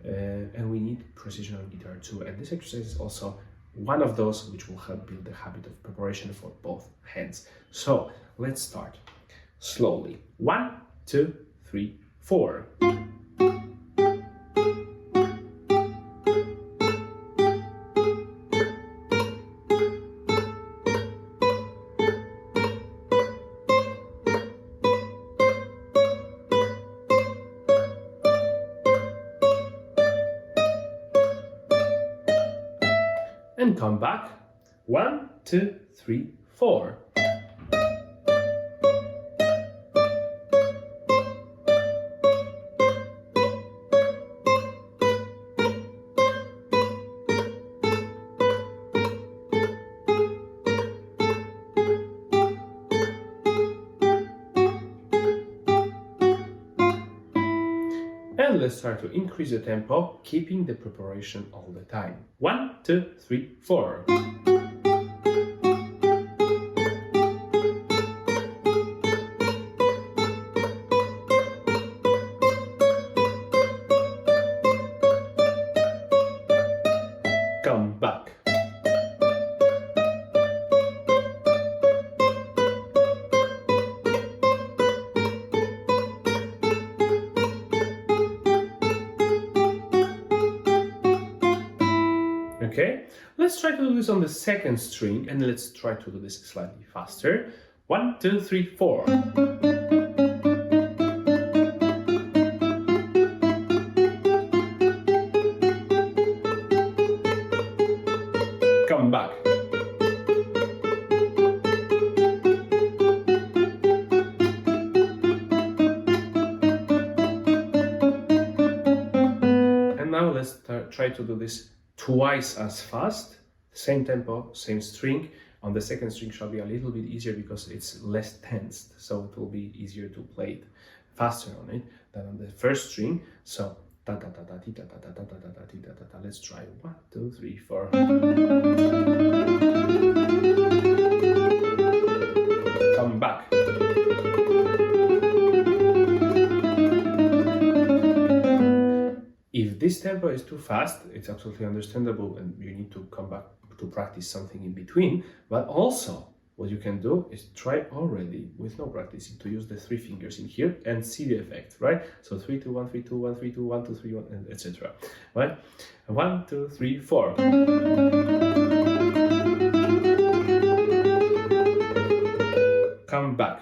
and we need precision on guitar too. And this exercise is also one of those which will help build the habit of preparation for both hands. So let's start slowly. 1, 2, 3, 4. And come back. 1, 2, 3, 4. And let's start to increase the tempo, keeping the preparation all the time. 1, 2, 3, 4. Come back. Okay, let's try to do this on the second string, and let's try to do this slightly faster. 1, 2, 3, 4. Come back. And now let's try to do this twice as fast, same tempo, same string. On the second string shall be a little bit easier because it's less tensed, so it will be easier to play it faster on it than on the first string. So ta ta ta ta ti ta ta ta ta ta ta ta ti ta ta ta. Let's try 1, 2, 3, 4. Come back. If this tempo is too fast, it's absolutely understandable and you need to come back to practice something in between. But also, what you can do is try already, with no practicing, to use the 3 fingers in here and see the effect, right? So 3, 2, 1, 3, 2, 1, 3, 2, 1, 2, 3, 1, etc. Right? 1, 2, 3, 4. Come back.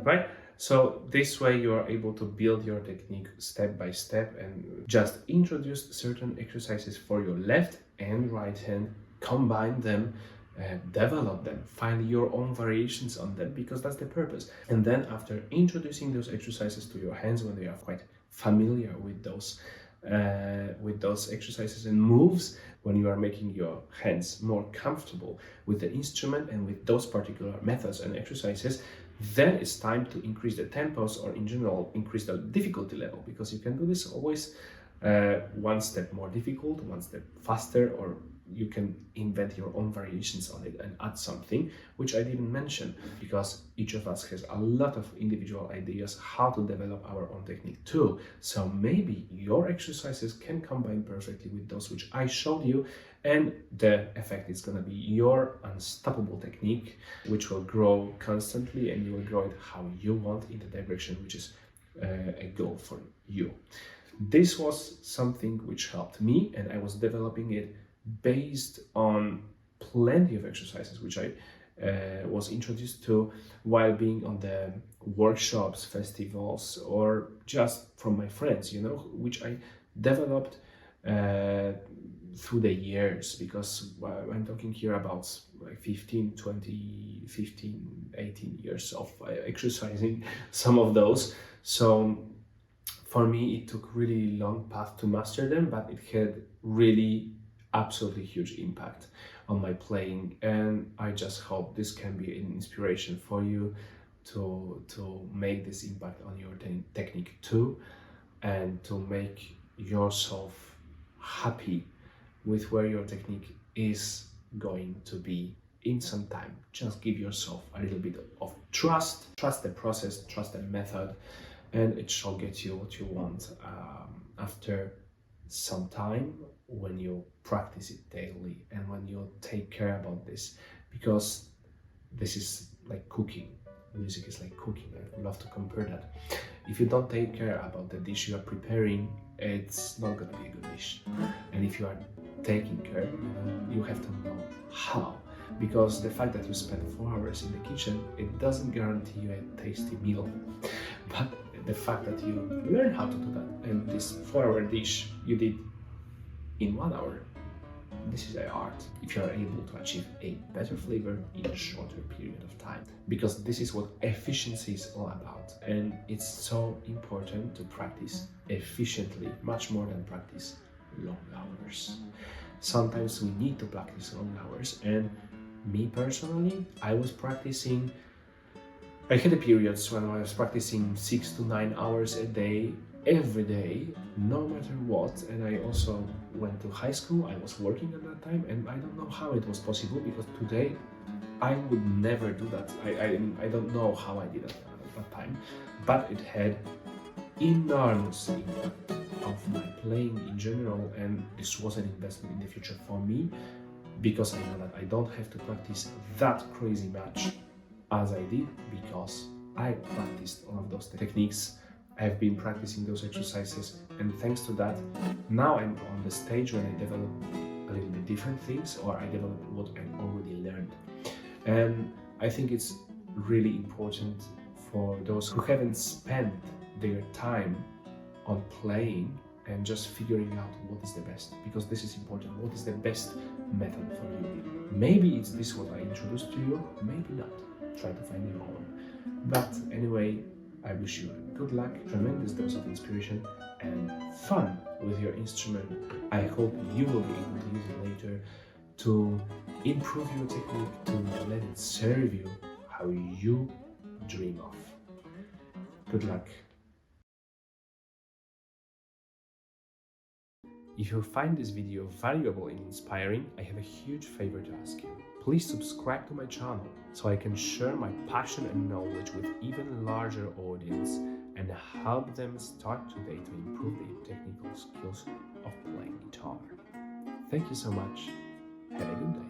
Right? So this way you are able to build your technique step by step and just introduce certain exercises for your left and right hand, combine them, develop them, find your own variations on them, because that's the purpose. And then after introducing those exercises to your hands, when they are quite familiar with those exercises and moves, when you are making your hands more comfortable with the instrument and with those particular methods and exercises, then it's time to increase the tempos, or in general increase the difficulty level, because you can do this always one step more difficult, one step faster, or you can invent your own variations on it and add something, which I didn't mention, because each of us has a lot of individual ideas how to develop our own technique too. So maybe your exercises can combine perfectly with those which I showed you, and the effect is going to be your unstoppable technique, which will grow constantly, and you will grow it how you want, in the direction which is a goal for you. This was something which helped me, and I was developing it based on plenty of exercises which I was introduced to while being on the workshops, festivals, or just from my friends, which I developed through the years, because I'm talking here about like 15, 18 years of exercising some of those. So for me, it took really long path to master them, but it had really absolutely huge impact on my playing, and I just hope this can be an inspiration for you to make this impact on your technique too, and to make yourself happy with where your technique is going to be in some time. Just give yourself a little bit of trust the process, trust the method, and it shall get you what you want after some time, when you practice it daily and when you take care about this, because this is like cooking. Music is like cooking. I love to compare that. If you don't take care about the dish you are preparing, it's not going to be a good dish. And if you are taking care, you have to know how, because the fact that you spend 4 hours in the kitchen, it doesn't guarantee you a tasty meal. But the fact that you learn how to do that, and this 4-hour dish you did in 1 hour, this is an art. If you are able to achieve a better flavor in a shorter period of time, because this is what efficiency is all about, and it's so important to practice efficiently, much more than practice long hours. Sometimes we need to practice long hours, and me personally, I had periods when I was practicing 6 to 9 hours a day every day, no matter what. And I also went to high school. I was working at that time, and I don't know how it was possible, because today I would never do that. I don't know how I did it at that time, but it had enormous impact of my playing in general, and this was an investment in the future for me, because I know that I don't have to practice that crazy much as I did, because I practiced all of those techniques. I've been practicing those exercises, and thanks to that, now I'm on the stage when I develop a little bit different things, or I develop what I already learned. And I think it's really important for those who haven't spent their time on playing and just figuring out what is the best, because this is important. What is the best method for you? Maybe it's this what I introduced to you, maybe not. Try to find your own. But anyway, I wish you good luck, tremendous dose of inspiration, and fun with your instrument. I hope you will be able to use it later to improve your technique, to let it serve you how you dream of. Good luck. If you find this video valuable and inspiring, I have a huge favor to ask you. Please subscribe to my channel so I can share my passion and knowledge with even larger audience and help them start today to improve their technical skills of playing guitar. Thank you so much. Have a good day.